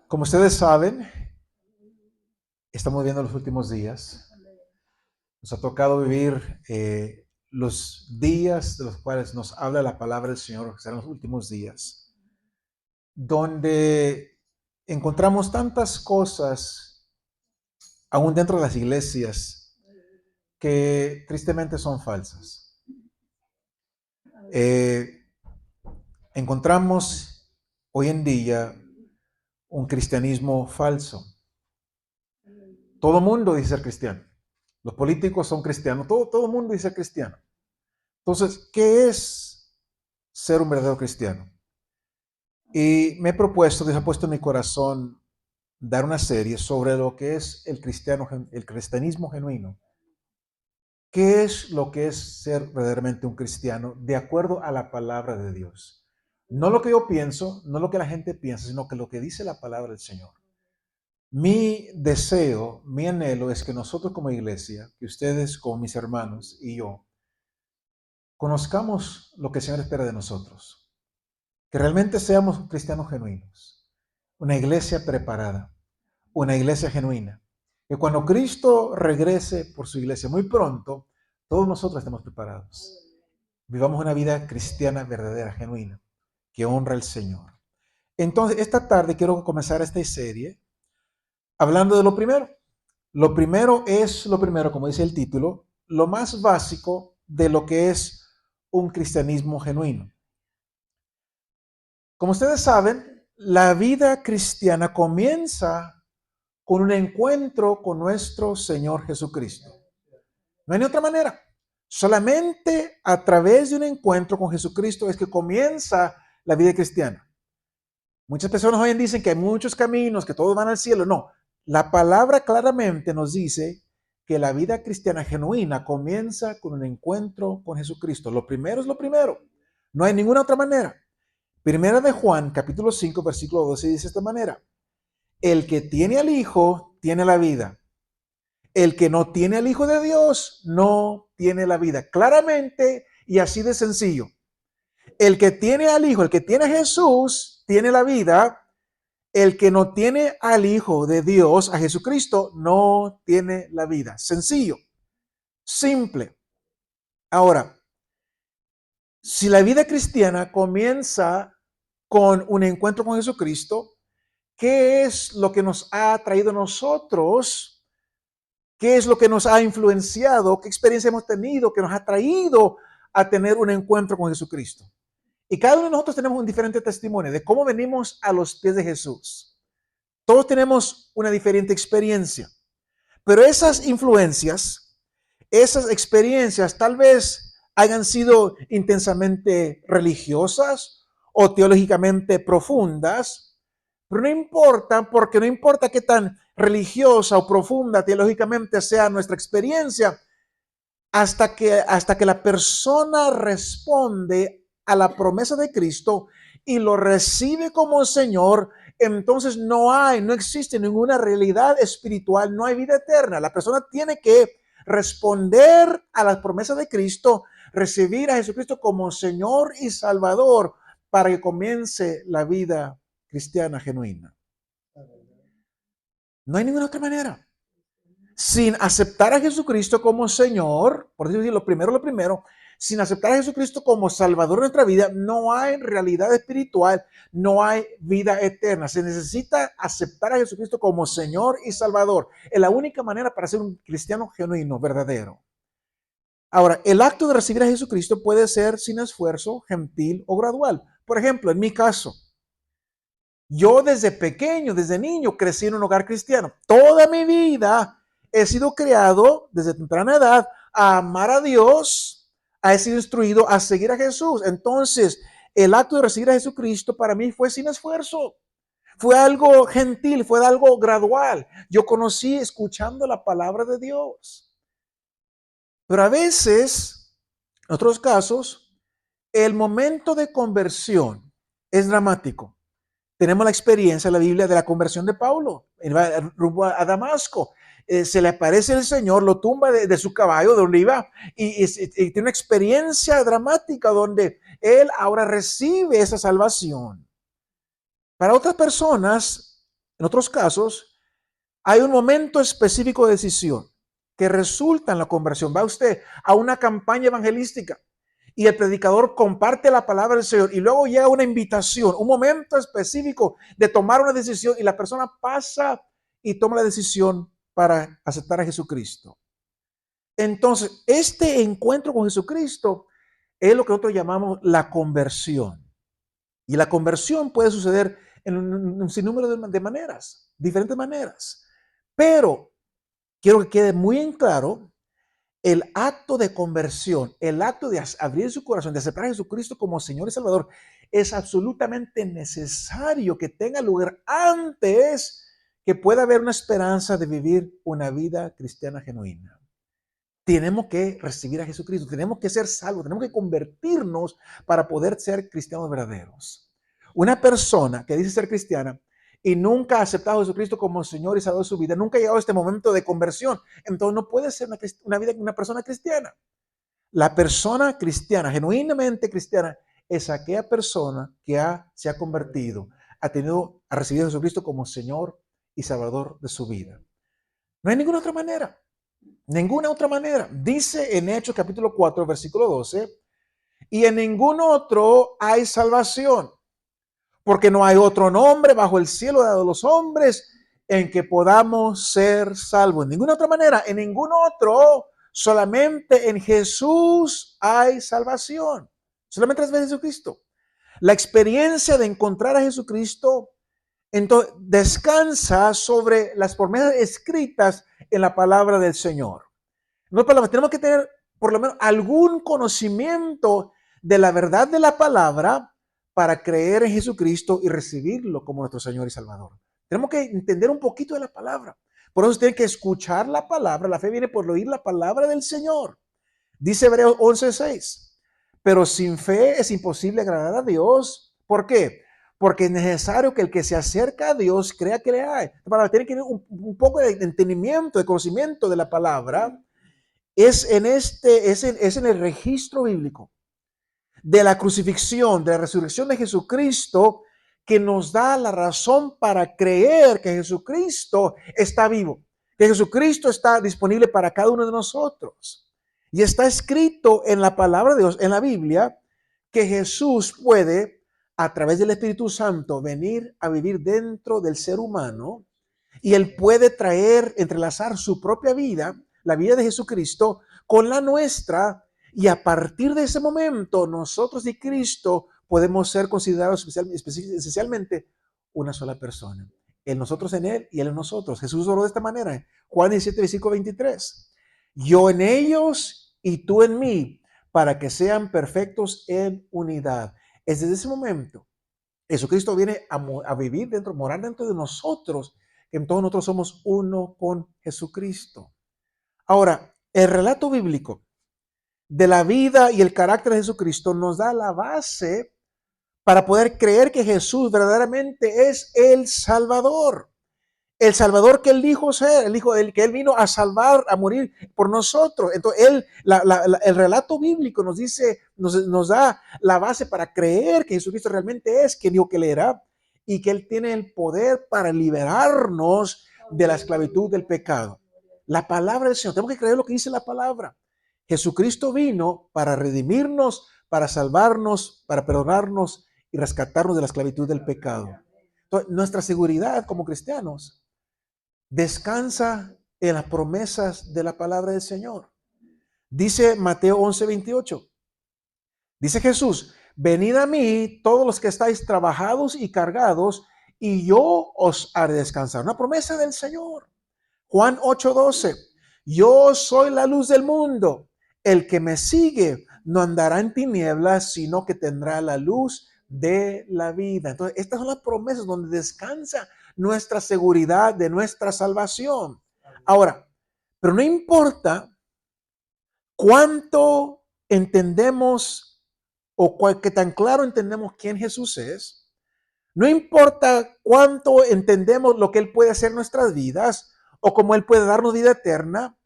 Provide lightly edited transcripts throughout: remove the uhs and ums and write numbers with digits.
Como ustedes saben, estamos viendo los últimos días. Nos ha tocado vivir los días de los cuales nos habla la palabra del Señor, que serán los últimos días, donde encontramos tantas cosas, aún dentro de las iglesias, que tristemente son falsas. Encontramos hoy en día un cristianismo falso. Todo mundo dice ser cristiano. Los políticos son cristianos. Todo el mundo dice ser cristiano. Entonces, ¿qué es ser un verdadero cristiano? Y me he propuesto, Dios ha puesto en mi corazón dar una serie sobre lo que es el cristianismo genuino. ¿Qué es lo que es ser verdaderamente un cristiano de acuerdo a la palabra de Dios? No lo que yo pienso, no lo que la gente piensa, sino que lo que dice la palabra del Señor. Mi deseo, mi anhelo es que nosotros como iglesia, que ustedes como mis hermanos y yo, conozcamos lo que el Señor espera de nosotros. Que realmente seamos cristianos genuinos. Una iglesia preparada. Una iglesia genuina. Que cuando Cristo regrese por su iglesia muy pronto, todos nosotros estemos preparados. Vivamos una vida cristiana verdadera, genuina, que honra al Señor. Entonces, esta tarde quiero comenzar esta serie hablando de lo primero. Lo primero es lo primero, como dice el título, lo más básico de lo que es un cristianismo genuino. Como ustedes saben, la vida cristiana comienza con un encuentro con nuestro Señor Jesucristo. No hay ni otra manera. Solamente a través de un encuentro con Jesucristo es que comienza la vida cristiana. Muchas personas hoy en día dicen que hay muchos caminos, que todos van al cielo. No, la palabra claramente nos dice que la vida cristiana genuina comienza con un encuentro con Jesucristo. Lo primero es lo primero. No hay ninguna otra manera. Primera de Juan, capítulo 5, versículo 12, dice de esta manera: el que tiene al Hijo tiene la vida. El que no tiene al Hijo de Dios no tiene la vida. Claramente y así de sencillo. El que tiene al Hijo, el que tiene a Jesús, tiene la vida. El que no tiene al Hijo de Dios, a Jesucristo, no tiene la vida. Sencillo, simple. Ahora, si la vida cristiana comienza con un encuentro con Jesucristo, ¿qué es lo que nos ha traído a nosotros? ¿Qué es lo que nos ha influenciado? ¿Qué experiencia hemos tenido que nos ha traído a tener un encuentro con Jesucristo? Y cada uno de nosotros tenemos un diferente testimonio de cómo venimos a los pies de Jesús. Todos tenemos una diferente experiencia, pero esas influencias, esas experiencias tal vez hayan sido intensamente religiosas o teológicamente profundas, pero no importa, porque no importa qué tan religiosa o profunda teológicamente sea nuestra experiencia, hasta que la persona responde a la promesa de Cristo y lo recibe como Señor, entonces no existe ninguna realidad espiritual, no hay vida eterna. La persona tiene que responder a las promesas de Cristo, recibir a Jesucristo como Señor y Salvador para que comience la vida cristiana genuina. No hay ninguna otra manera. Sin aceptar a Jesucristo como Señor, por decir lo primero, sin aceptar a Jesucristo como Salvador de nuestra vida, no hay realidad espiritual, no hay vida eterna. Se necesita aceptar a Jesucristo como Señor y Salvador. Es la única manera para ser un cristiano genuino, verdadero. Ahora, el acto de recibir a Jesucristo puede ser sin esfuerzo, gentil o gradual. Por ejemplo, en mi caso, yo desde pequeño, desde niño, crecí en un hogar cristiano. Toda mi vida he sido criado desde temprana edad a amar a Dios, he sido instruido a seguir a Jesús. Entonces, el acto de recibir a Jesucristo para mí fue sin esfuerzo. Fue algo gentil, fue algo gradual. Yo conocí escuchando la palabra de Dios. Pero a veces, en otros casos, el momento de conversión es dramático. Tenemos la experiencia en la Biblia de la conversión de Pablo, rumbo a Damasco. Se le aparece el Señor, lo tumba de su caballo, de donde iba, y tiene una experiencia dramática donde él ahora recibe esa salvación. Para otras personas, En otros casos, hay un momento específico de decisión que resulta en la conversión. Va usted a una campaña evangelística y el predicador comparte la palabra del Señor y luego llega una invitación, un momento específico de tomar una decisión y la persona pasa y toma la decisión para aceptar a Jesucristo. Entonces, este encuentro con Jesucristo es lo que nosotros llamamos la conversión. Y la conversión puede suceder en un sinnúmero de maneras, diferentes maneras. Pero quiero que quede muy en claro, el acto de conversión, el acto de abrir su corazón, de aceptar a Jesucristo como Señor y Salvador, es absolutamente necesario que tenga lugar antes que pueda haber una esperanza de vivir una vida cristiana genuina. Tenemos que recibir a Jesucristo, tenemos que ser salvos, tenemos que convertirnos para poder ser cristianos verdaderos. Una persona que dice ser cristiana y nunca ha aceptado a Jesucristo como Señor y Salvador de su vida, nunca ha llegado a este momento de conversión, entonces no puede ser una persona cristiana. La persona cristiana, genuinamente cristiana, es aquella persona que se ha convertido, ha recibido a Jesucristo como Señor y Salvador de su vida. No hay ninguna otra manera. Ninguna otra manera. Dice en Hechos capítulo 4, versículo 12, y en ningún otro hay salvación, porque no hay otro nombre bajo el cielo dado a los hombres en que podamos ser salvos. En ninguna otra manera, en ningún otro, solamente en Jesús hay salvación. Solamente a través de Jesucristo. La experiencia de encontrar a Jesucristo entonces descansa sobre las promesas escritas en la palabra del Señor. No, tenemos que tener por lo menos algún conocimiento de la verdad de la palabra para creer en Jesucristo y recibirlo como nuestro Señor y Salvador. Tenemos que entender un poquito de la palabra. Por eso tienen que escuchar la palabra. La fe viene por oír la palabra del Señor. Dice Hebreos 11:6. Pero sin fe es imposible agradar a Dios. ¿Por qué? Porque es necesario que el que se acerca a Dios crea que le hay. Para tener que tener un poco de entendimiento, de conocimiento de la palabra. Es en el registro bíblico de la crucifixión, de la resurrección de Jesucristo, que nos da la razón para creer que Jesucristo está vivo, que Jesucristo está disponible para cada uno de nosotros. Y está escrito en la palabra de Dios, en la Biblia, que Jesús puede, a través del Espíritu Santo, venir a vivir dentro del ser humano y él puede entrelazar su propia vida, la vida de Jesucristo, con la nuestra, y a partir de ese momento nosotros y Cristo podemos ser considerados esencialmente una sola persona. Nosotros en él y él en nosotros. Jesús oró de esta manera. Juan 17, versículo 23. Yo en ellos y tú en mí, para que sean perfectos en unidad. Es desde ese momento Jesucristo viene a vivir morar dentro de nosotros, que todos nosotros somos uno con Jesucristo. Ahora, el relato bíblico de la vida y el carácter de Jesucristo nos da la base para poder creer que Jesús verdaderamente es el Salvador. El Salvador que él dijo ser, el que él vino a salvar, a morir por nosotros. Entonces, el relato bíblico nos dice, nos da la base para creer que Jesucristo realmente es quien dijo que él era y que él tiene el poder para liberarnos de la esclavitud del pecado. La palabra del Señor, tenemos que creer lo que dice la palabra. Jesucristo vino para redimirnos, para salvarnos, para perdonarnos y rescatarnos de la esclavitud del pecado. Entonces, nuestra seguridad como cristianos descansa en las promesas de la palabra del Señor. Dice Mateo 11:28. Dice Jesús, venid a mí todos los que estáis trabajados y cargados, y yo os haré descansar. Una promesa del Señor. Juan 8:12. Yo soy la luz del mundo. El que me sigue no andará en tinieblas, sino que tendrá la luz de la vida. Entonces, estas son las promesas donde descansa nuestra seguridad de nuestra salvación. Ahora, pero no importa cuánto entendemos o qué tan claro entendemos quién Jesús es, no importa cuánto entendemos lo que Él puede hacer en nuestras vidas o cómo Él puede darnos vida eterna,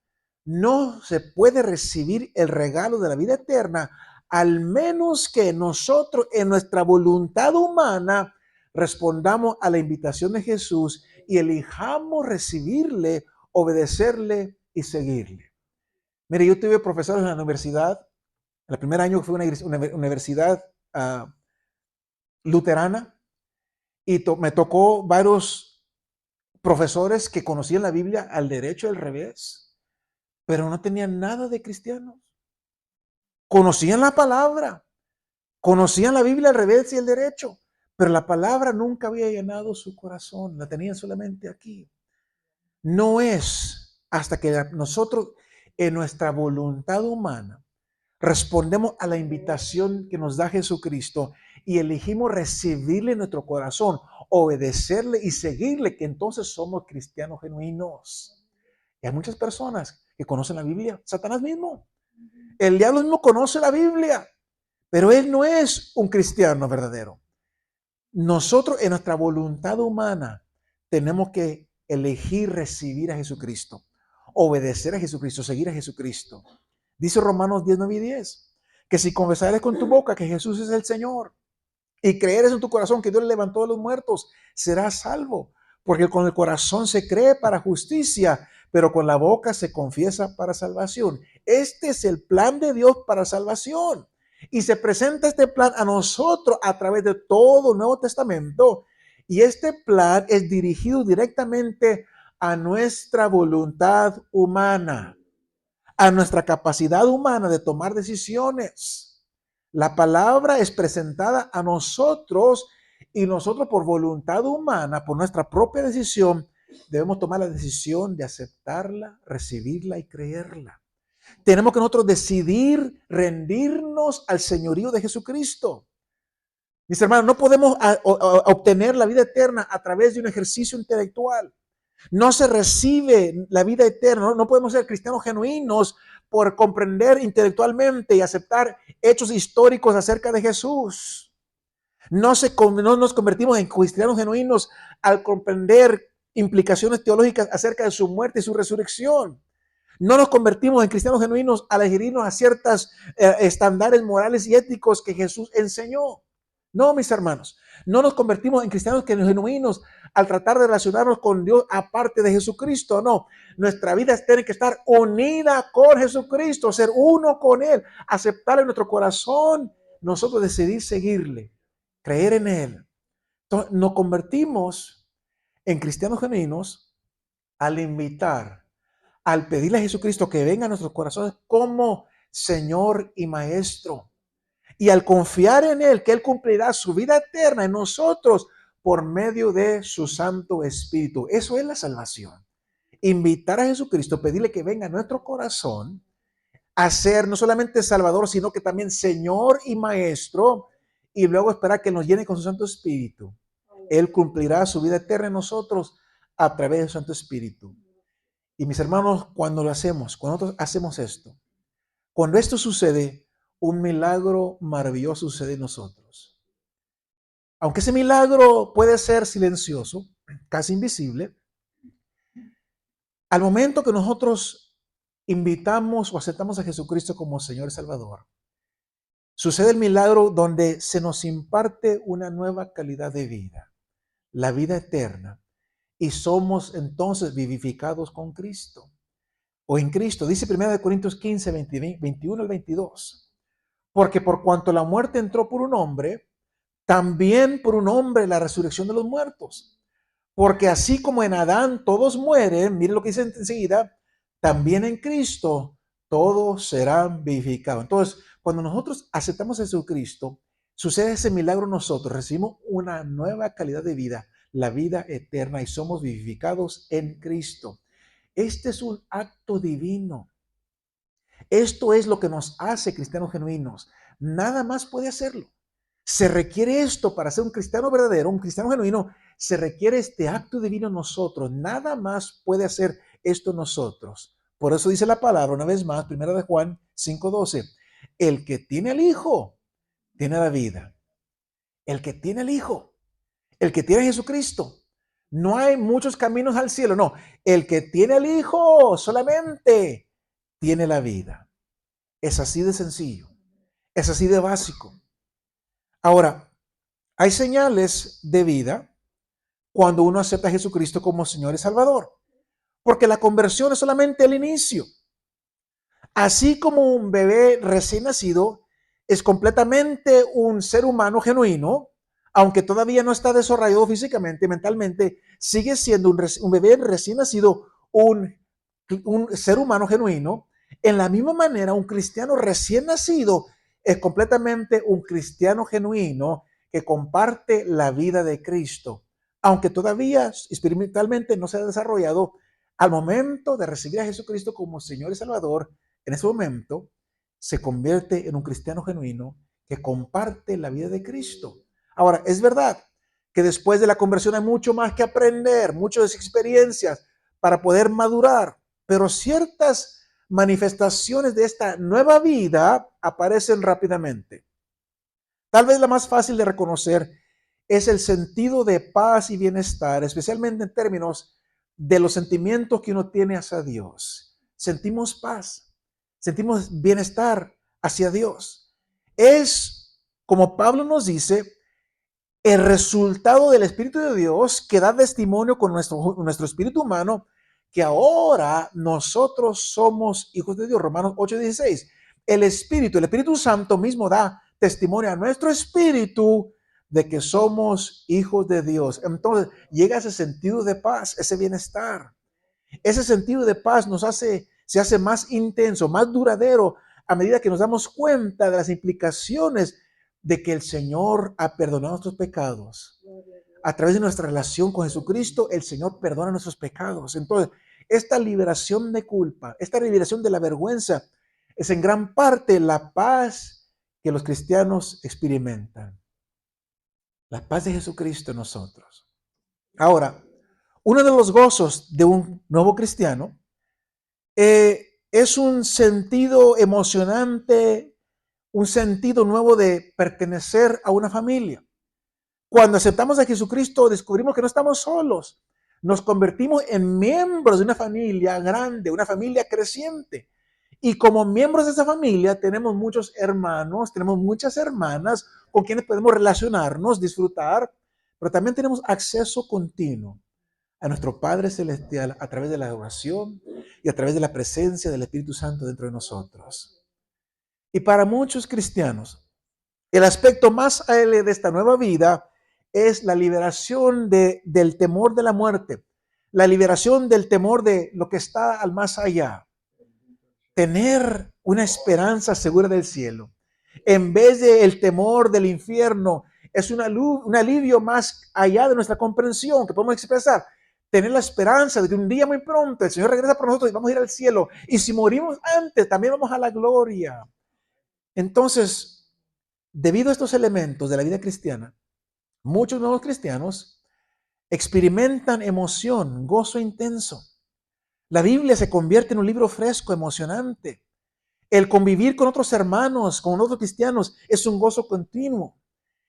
no se puede recibir el regalo de la vida eterna al menos que nosotros en nuestra voluntad humana respondamos a la invitación de Jesús y elijamos recibirle, obedecerle y seguirle. Mire, yo tuve profesores en la universidad. El primer año fue una universidad luterana y me tocó varios profesores que conocían la Biblia al derecho y al revés, pero no tenían nada de cristianos. Conocían la palabra, conocían la Biblia al revés y al derecho, pero la palabra nunca había llenado su corazón, la tenían solamente aquí. No es hasta que nosotros en nuestra voluntad humana respondemos a la invitación que nos da Jesucristo y elegimos recibirle en nuestro corazón, obedecerle y seguirle, que entonces somos cristianos genuinos. Y hay muchas personas que conocen la Biblia, Satanás mismo. El diablo mismo conoce la Biblia, pero él no es un cristiano verdadero. Nosotros en nuestra voluntad humana tenemos que elegir recibir a Jesucristo, obedecer a Jesucristo, seguir a Jesucristo. Dice Romanos 10, 9 y 10, que si confesares con tu boca que Jesús es el Señor y creeres en tu corazón que Dios le levantó de los muertos, serás salvo. Porque con el corazón se cree para justicia, pero con la boca se confiesa para salvación. Este es el plan de Dios para salvación. Y se presenta este plan a nosotros a través de todo el Nuevo Testamento. Y este plan es dirigido directamente a nuestra voluntad humana, a nuestra capacidad humana de tomar decisiones. La palabra es presentada a nosotros y nosotros por voluntad humana, por nuestra propia decisión, debemos tomar la decisión de aceptarla, recibirla y creerla. Tenemos que nosotros decidir rendirnos al señorío de Jesucristo. Mis hermanos, no podemos obtener la vida eterna a través de un ejercicio intelectual. No se recibe la vida eterna. No podemos ser cristianos genuinos por comprender intelectualmente y aceptar hechos históricos acerca de Jesús. No nos convertimos en cristianos genuinos al comprender implicaciones teológicas acerca de su muerte y su resurrección. No nos convertimos en cristianos genuinos al adherirnos a ciertos estándares morales y éticos que Jesús enseñó. No, mis hermanos, no nos convertimos en cristianos genuinos al tratar de relacionarnos con Dios aparte de Jesucristo. No, nuestra vida tiene que estar unida con Jesucristo, ser uno con Él, aceptarle en nuestro corazón, nosotros decidir seguirle, creer en Él. Entonces, nos convertimos en cristianos genuinos al invitar, al pedirle a Jesucristo que venga a nuestros corazones como Señor y Maestro. Y al confiar en Él, que Él cumplirá su vida eterna en nosotros por medio de su Santo Espíritu. Eso es la salvación. Invitar a Jesucristo, pedirle que venga a nuestro corazón a ser no solamente Salvador, sino que también Señor y Maestro, y luego esperar que nos llene con su Santo Espíritu. Él cumplirá su vida eterna en nosotros a través de su Santo Espíritu. Y mis hermanos, cuando lo hacemos, cuando nosotros hacemos esto, cuando esto sucede, un milagro maravilloso sucede en nosotros. Aunque ese milagro puede ser silencioso, casi invisible, al momento que nosotros invitamos o aceptamos a Jesucristo como Señor y Salvador, sucede el milagro donde se nos imparte una nueva calidad de vida, la vida eterna, y somos entonces vivificados con Cristo o en Cristo. Dice 1 Corintios 15, 21 al 22. Porque por cuanto la muerte entró por un hombre, también por un hombre la resurrección de los muertos. Porque así como en Adán todos mueren, miren lo que dice enseguida, también en Cristo todos serán vivificados. Entonces, cuando nosotros aceptamos a Jesucristo, sucede ese milagro en nosotros, recibimos una nueva calidad de vida, la vida eterna, y somos vivificados en Cristo. Este es un acto divino. Esto es lo que nos hace cristianos genuinos. Nada más puede hacerlo. Se requiere esto para ser un cristiano verdadero, un cristiano genuino. Se requiere este acto divino en nosotros. Nada más puede hacer esto en nosotros. Por eso dice la palabra, una vez más, 1 de Juan 5:12. El que tiene al Hijo, tiene la vida. El que tiene al Hijo, el que tiene a Jesucristo. No hay muchos caminos al cielo, no. El que tiene al Hijo solamente tiene la vida. Es así de sencillo. Es así de básico. Ahora, Hay señales de vida cuando uno acepta a Jesucristo como Señor y Salvador, porque la conversión es solamente el inicio. Así como un bebé recién nacido es completamente un ser humano genuino, aunque todavía no está desarrollado físicamente, mentalmente, sigue siendo un bebé recién nacido un ser humano genuino. En la misma manera, un cristiano recién nacido es completamente un cristiano genuino que comparte la vida de Cristo, aunque todavía espiritualmente no se ha desarrollado. Al momento de recibir a Jesucristo como Señor y Salvador, en ese momento se convierte en un cristiano genuino que comparte la vida de Cristo. Ahora, es verdad que después de la conversión hay mucho más que aprender, muchas experiencias para poder madurar, pero ciertas manifestaciones de esta nueva vida aparecen rápidamente. Tal vez la más fácil de reconocer es el sentido de paz y bienestar, especialmente en términos de los sentimientos que uno tiene hacia Dios. Sentimos paz, sentimos bienestar hacia Dios. Es, como Pablo nos dice, el resultado del Espíritu de Dios que da testimonio con nuestro espíritu humano que ahora nosotros somos hijos de Dios. Romanos 8:16. El Espíritu Santo mismo da testimonio a nuestro espíritu de que somos hijos de Dios. Entonces llega ese sentido de paz, ese bienestar. Ese sentido de paz se hace más intenso, más duradero a medida que nos damos cuenta de las implicaciones de que el Señor ha perdonado nuestros pecados. A través de nuestra relación con Jesucristo, el Señor perdona nuestros pecados. Entonces, esta liberación de culpa, esta liberación de la vergüenza, es en gran parte la paz que los cristianos experimentan. La paz de Jesucristo en nosotros. Ahora, uno de los gozos de un nuevo cristiano es un sentido emocionante, un sentido nuevo de pertenecer a una familia. Cuando aceptamos a Jesucristo, descubrimos que no estamos solos. Nos convertimos en miembros de una familia grande, una familia creciente. Y como miembros de esa familia tenemos muchos hermanos, tenemos muchas hermanas con quienes podemos relacionarnos, disfrutar, pero también tenemos acceso continuo a nuestro Padre Celestial a través de la oración y a través de la presencia del Espíritu Santo dentro de nosotros. Y para muchos cristianos, el aspecto más alegre de esta nueva vida es la liberación del temor de la muerte, la liberación del temor de lo que está al más allá, tener una esperanza segura del cielo. En vez del temor del infierno, es un alivio más allá de nuestra comprensión que podemos expresar. Tener la esperanza de que un día muy pronto el Señor regresa por nosotros y vamos a ir al cielo. Y si morimos antes, también vamos a la gloria. Entonces, debido a estos elementos de la vida cristiana, muchos nuevos cristianos experimentan emoción, gozo intenso. La Biblia se convierte en un libro fresco, emocionante. El convivir con otros hermanos, con otros cristianos, es un gozo continuo.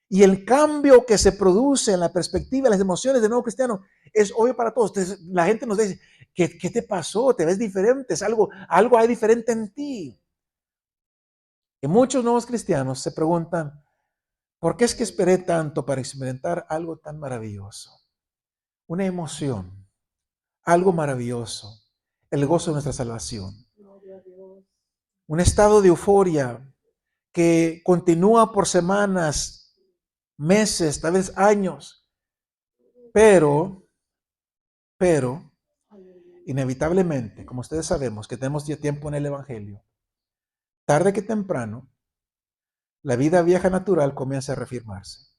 Y el cambio que se produce en la perspectiva, las emociones del nuevo cristiano, es obvio para todos. Entonces, la gente nos dice, ¿qué te pasó? ¿Te ves diferente? Algo hay diferente en ti. Y muchos nuevos cristianos se preguntan, ¿por qué es que esperé tanto para experimentar algo tan maravilloso? Una emoción, algo maravilloso, el gozo de nuestra salvación. Un estado de euforia que continúa por semanas, meses, tal vez años, pero, pero, inevitablemente, como ustedes sabemos que tenemos ya tiempo en el Evangelio, tarde que temprano, la vida vieja natural comienza a reafirmarse.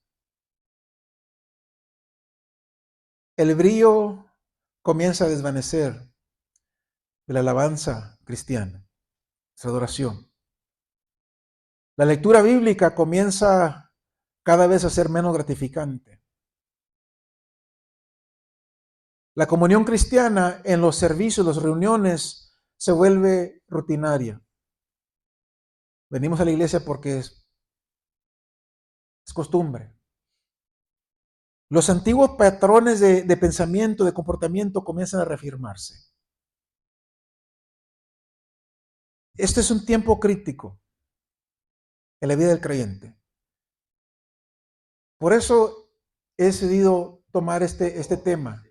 El brillo comienza a desvanecer de la alabanza cristiana, nuestra adoración. La lectura bíblica comienza cada vez a ser menos gratificante. La comunión cristiana en los servicios, las reuniones, se vuelve rutinaria. Venimos a la iglesia porque es costumbre. Los antiguos patrones de pensamiento, de comportamiento comienzan a reafirmarse. Este es un tiempo crítico en la vida del creyente. Por eso he decidido tomar este tema,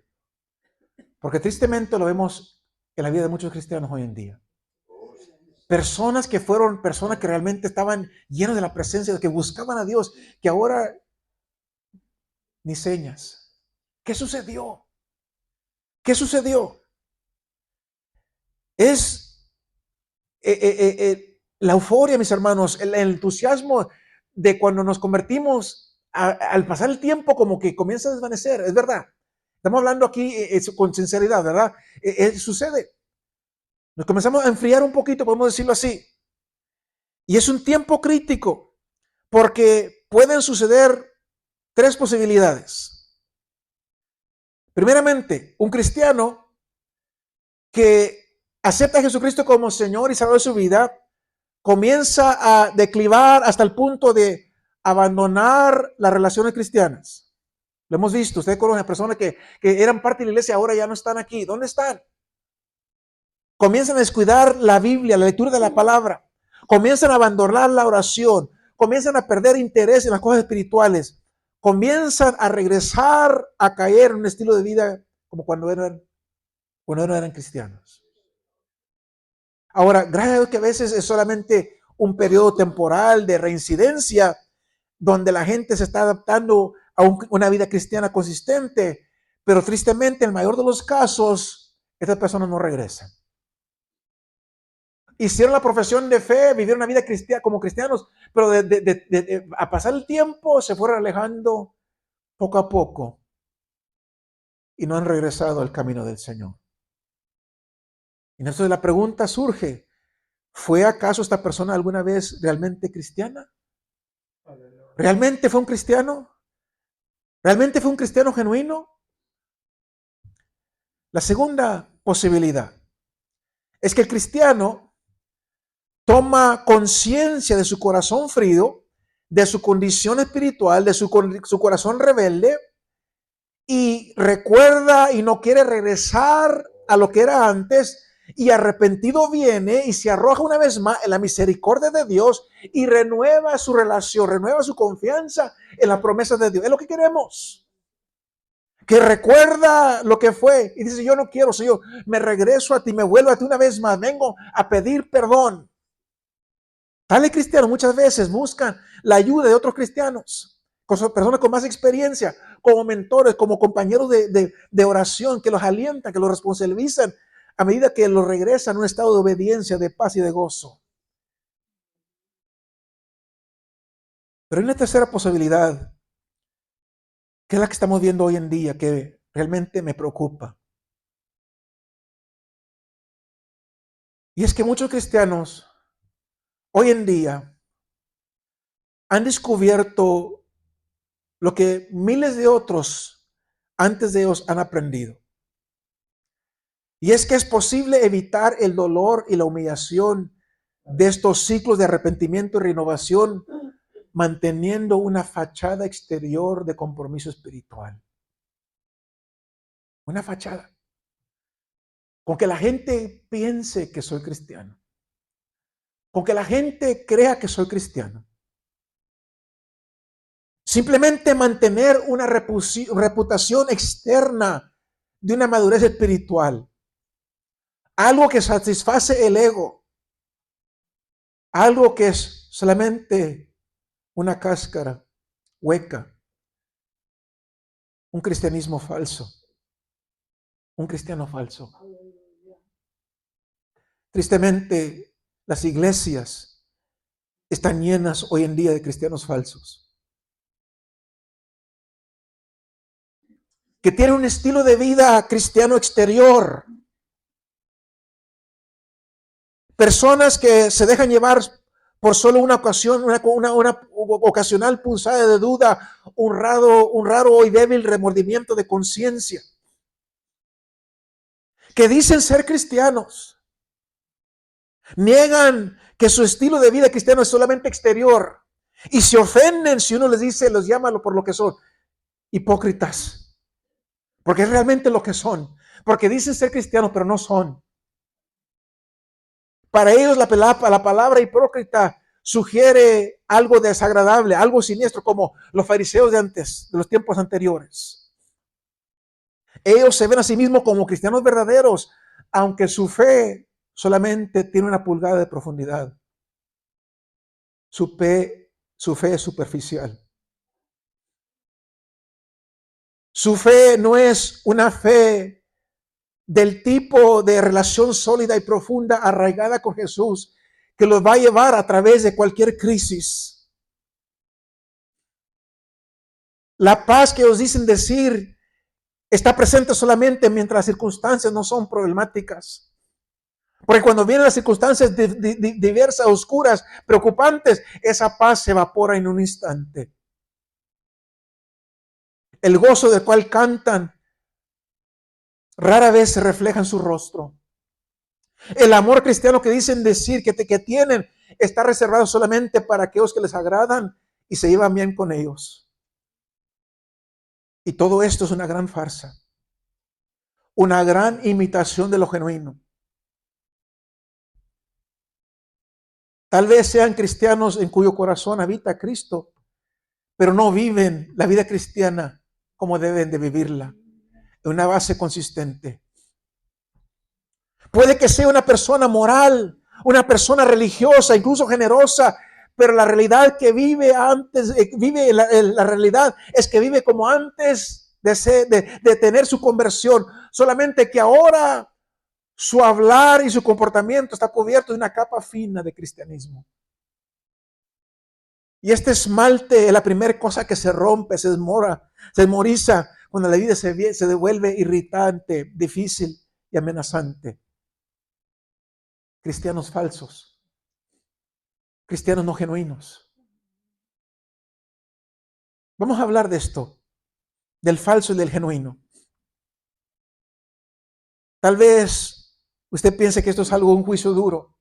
porque tristemente lo vemos en la vida de muchos cristianos hoy en día. Personas que fueron personas que realmente estaban llenas de la presencia, que buscaban a Dios, que ahora ni señas. ¿Qué sucedió? ¿Qué sucedió? Es la euforia, mis hermanos, el entusiasmo de cuando nos convertimos, al pasar el tiempo como que comienza a desvanecer, es verdad. Estamos hablando aquí con sinceridad, ¿verdad? Sucede. Nos comenzamos a enfriar un poquito, podemos decirlo así. Y es un tiempo crítico porque pueden suceder tres posibilidades. Primeramente, un cristiano que acepta a Jesucristo como Señor y Salvador de su vida, comienza a declivar hasta el punto de abandonar las relaciones cristianas. Lo hemos visto, ustedes conocen a personas que eran parte de la iglesia, ahora ya no están aquí. ¿Dónde están? Comienzan a descuidar la Biblia, la lectura de la palabra. Comienzan a abandonar la oración. Comienzan a perder interés en las cosas espirituales. Comienzan a regresar a caer en un estilo de vida como cuando no eran cristianos. Ahora, gracias a Dios que a veces es solamente un periodo temporal de reincidencia donde la gente se está adaptando a una vida cristiana consistente, pero tristemente en el mayor de los casos, estas personas no regresan. Hicieron la profesión de fe, vivieron una vida cristiana como cristianos, pero a pasar el tiempo se fueron alejando poco a poco y no han regresado al camino del Señor. Y entonces la pregunta surge, ¿fue acaso esta persona alguna vez realmente cristiana? ¿Realmente fue un cristiano? ¿Realmente fue un cristiano genuino? La segunda posibilidad es que el cristiano toma conciencia de su corazón frío, de su condición espiritual, de su corazón rebelde, y recuerda y no quiere regresar a lo que era antes, y arrepentido viene y se arroja una vez más en la misericordia de Dios y renueva su relación, renueva su confianza en las promesas de Dios. Es lo que queremos. Que recuerda lo que fue y dice, yo no quiero, Señor, me regreso a ti, me vuelvo a ti una vez más, vengo a pedir perdón. Tales cristianos muchas veces buscan la ayuda de otros cristianos, personas con más experiencia, como mentores, como compañeros de oración, que los alientan, que los responsabilizan a medida que los regresan a un estado de obediencia, de paz y de gozo. Pero hay una tercera posibilidad, que es la que estamos viendo hoy en día, que realmente me preocupa. Y es que muchos cristianos hoy en día han descubierto lo que miles de otros antes de ellos han aprendido. Y es que es posible evitar el dolor y la humillación de estos ciclos de arrepentimiento y renovación manteniendo una fachada exterior de compromiso espiritual. Una fachada. Con que la gente piense que soy cristiano. Con que la gente crea que soy cristiano. Simplemente mantener una reputación externa de una madurez espiritual. Algo que satisface el ego. Algo que es solamente una cáscara hueca. Un cristianismo falso. Un cristiano falso. Tristemente, las iglesias están llenas hoy en día de cristianos falsos. Que tienen un estilo de vida cristiano exterior. Personas que se dejan llevar por solo una ocasión, una ocasional punzada de duda, un raro y débil remordimiento de conciencia. Que dicen ser cristianos. Niegan que su estilo de vida cristiano es solamente exterior. Y se ofenden si uno les dice, los llama por lo que son. Hipócritas. Porque es realmente lo que son. Porque dicen ser cristianos, pero no son. Para ellos la palabra hipócrita sugiere algo desagradable, algo siniestro, como los fariseos de antes, de los tiempos anteriores. Ellos se ven a sí mismos como cristianos verdaderos, aunque su fe solamente tiene una pulgada de profundidad. Su fe es superficial. Su fe no es una fe del tipo de relación sólida y profunda arraigada con Jesús que los va a llevar a través de cualquier crisis. La paz que ellos dicen decir está presente solamente mientras las circunstancias no son problemáticas. Porque cuando vienen las circunstancias diversas, oscuras, preocupantes, esa paz se evapora en un instante. El gozo del cual cantan rara vez se refleja en su rostro. El amor cristiano que dicen decir que tienen está reservado solamente para aquellos que les agradan y se llevan bien con ellos. Y todo esto es una gran farsa, una gran imitación de lo genuino. Tal vez sean cristianos en cuyo corazón habita Cristo, pero no viven la vida cristiana como deben de vivirla, en una base consistente. Puede que sea una persona moral, una persona religiosa, incluso generosa, pero la realidad que vive antes, la realidad es que vive como antes de tener su conversión, solamente que ahora su hablar y su comportamiento está cubierto de una capa fina de cristianismo. Y este esmalte es la primera cosa que se rompe, se desmoriza cuando la vida se devuelve irritante, difícil y amenazante. Cristianos falsos, cristianos no genuinos. Vamos a hablar de esto, del falso y del genuino. Tal vez usted piense que esto es un juicio duro,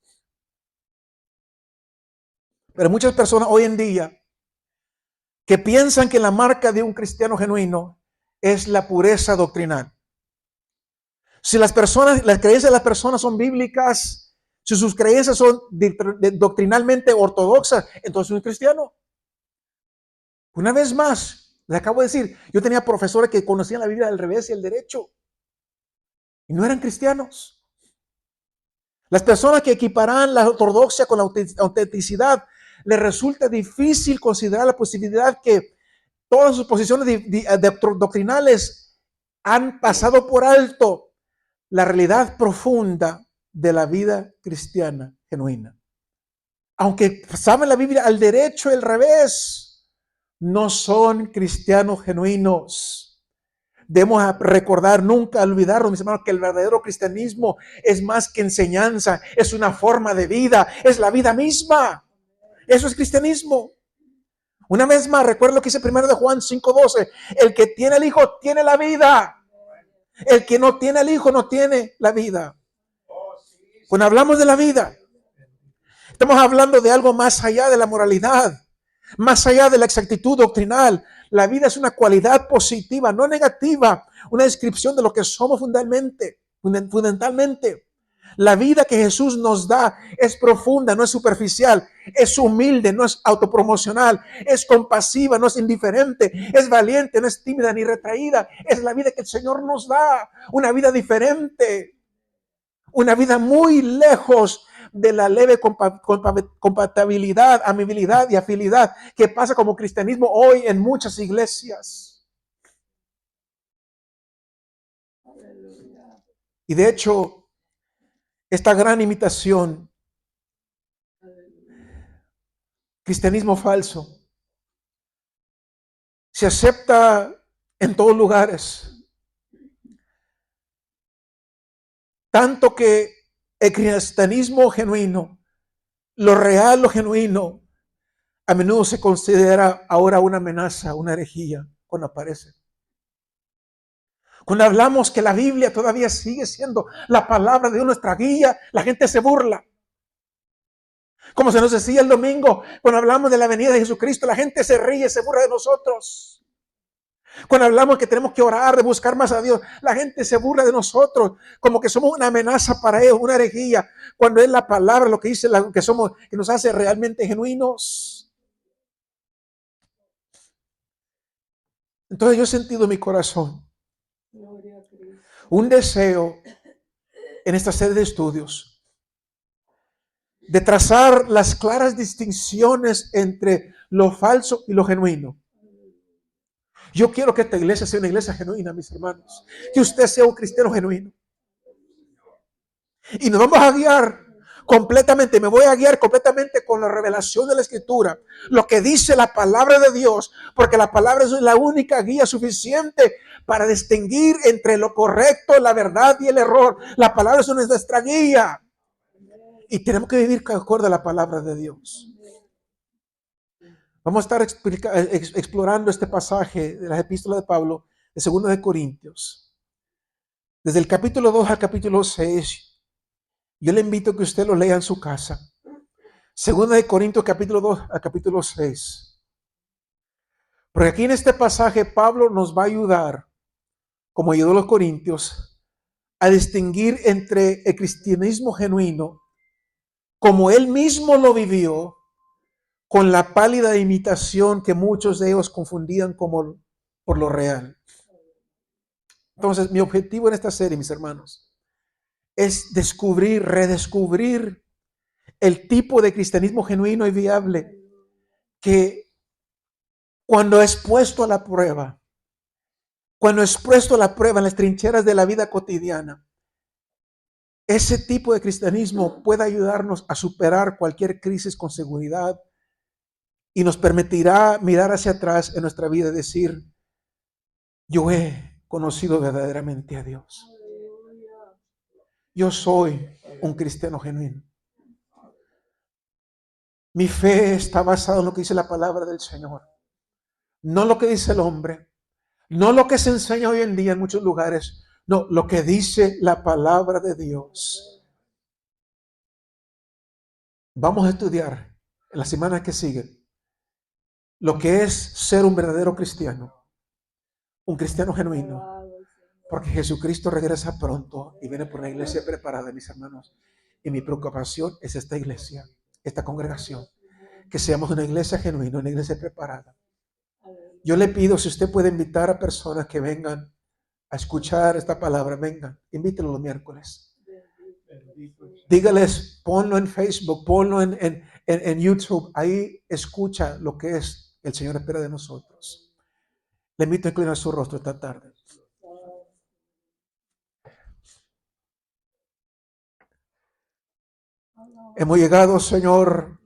pero muchas personas hoy en día que piensan que la marca de un cristiano genuino es la pureza doctrinal. Si las creencias de las personas son bíblicas, si sus creencias son doctrinalmente ortodoxas, entonces es un cristiano. Una vez más, le acabo de decir, yo tenía profesores que conocían la Biblia del revés y el derecho y no eran cristianos. Las personas que equiparan la ortodoxia con la autenticidad, les resulta difícil considerar la posibilidad que todas sus posiciones doctrinales han pasado por alto la realidad profunda de la vida cristiana genuina. Aunque saben la Biblia al derecho y al revés, no son cristianos genuinos. Debemos recordar, nunca olvidarnos, mis hermanos, que el verdadero cristianismo es más que enseñanza, es una forma de vida, es la vida misma. Eso es cristianismo. Una vez más, recuerda lo que dice 1 de Juan 5:12, el que tiene el Hijo tiene la vida. El que no tiene al Hijo no tiene la vida. Cuando hablamos de la vida, estamos hablando de algo más allá de la moralidad, más allá de la exactitud doctrinal. La vida es una cualidad positiva, no negativa, una descripción de lo que somos fundamentalmente. La vida que Jesús nos da es profunda, no es superficial, es humilde, no es autopromocional, es compasiva, no es indiferente, es valiente, no es tímida ni retraída. Es la vida que el Señor nos da, una vida diferente, una vida muy lejos de la leve compatibilidad, amabilidad y afinidad que pasa como cristianismo hoy en muchas iglesias. Y de hecho, esta gran imitación, cristianismo falso, se acepta en todos lugares. Tanto que el cristianismo genuino, lo real, lo genuino, a menudo se considera ahora una amenaza, una herejía cuando aparece. Cuando hablamos que la Biblia todavía sigue siendo la palabra de Dios, nuestra guía, la gente se burla. Como se nos decía el domingo, cuando hablamos de la venida de Jesucristo, la gente se ríe, se burla de nosotros. Cuando hablamos que tenemos que orar, de buscar más a Dios, la gente se burla de nosotros, como que somos una amenaza para ellos, una herejía, cuando es la palabra lo que dice, que somos, que nos hace realmente genuinos. Entonces yo he sentido en mi corazón un deseo en esta serie de estudios de trazar las claras distinciones entre lo falso y lo genuino. Yo quiero que esta iglesia sea una iglesia genuina, mis hermanos. Que usted sea un cristiano genuino. Y nos vamos a guiar completamente, me voy a guiar completamente con la revelación de la Escritura, lo que dice la palabra de Dios, porque la palabra es la única guía suficiente para distinguir entre lo correcto, la verdad y el error. La palabra es nuestra guía y tenemos que vivir de acuerdo a la palabra de Dios. Vamos a estar explorando este pasaje de las epístolas de Pablo de 2 de Corintios, desde el capítulo 2 al capítulo 6. Yo le invito a que usted lo lea en su casa. 2 de Corintios capítulo 2 al capítulo 6. Porque aquí en este pasaje Pablo nos va a ayudar, como ayudó a los corintios, a distinguir entre el cristianismo genuino, como él mismo lo vivió, con la pálida imitación que muchos de ellos confundían como por lo real. Entonces, mi objetivo en esta serie, mis hermanos, es redescubrir el tipo de cristianismo genuino y viable que cuando es puesto a la prueba, en las trincheras de la vida cotidiana, ese tipo de cristianismo puede ayudarnos a superar cualquier crisis con seguridad y nos permitirá mirar hacia atrás en nuestra vida y decir, yo he conocido verdaderamente a Dios. Yo soy un cristiano genuino. Mi fe está basada en lo que dice la palabra del Señor, no lo que dice el hombre, no lo que se enseña hoy en día en muchos lugares, no, lo que dice la palabra de Dios. Vamos a estudiar en la semana que sigue lo que es ser un verdadero cristiano, un cristiano genuino, porque Jesucristo regresa pronto y viene por una iglesia preparada, mis hermanos. Y mi preocupación es esta iglesia, esta congregación, que seamos una iglesia genuina, una iglesia preparada. Yo le pido, si usted puede invitar a personas que vengan a escuchar esta palabra, vengan, invítenlos los miércoles. Dígales, ponlo en Facebook, ponlo en YouTube, ahí escucha lo que es el Señor espera de nosotros. Le invito a inclinar su rostro esta tarde. Hemos llegado, Señor,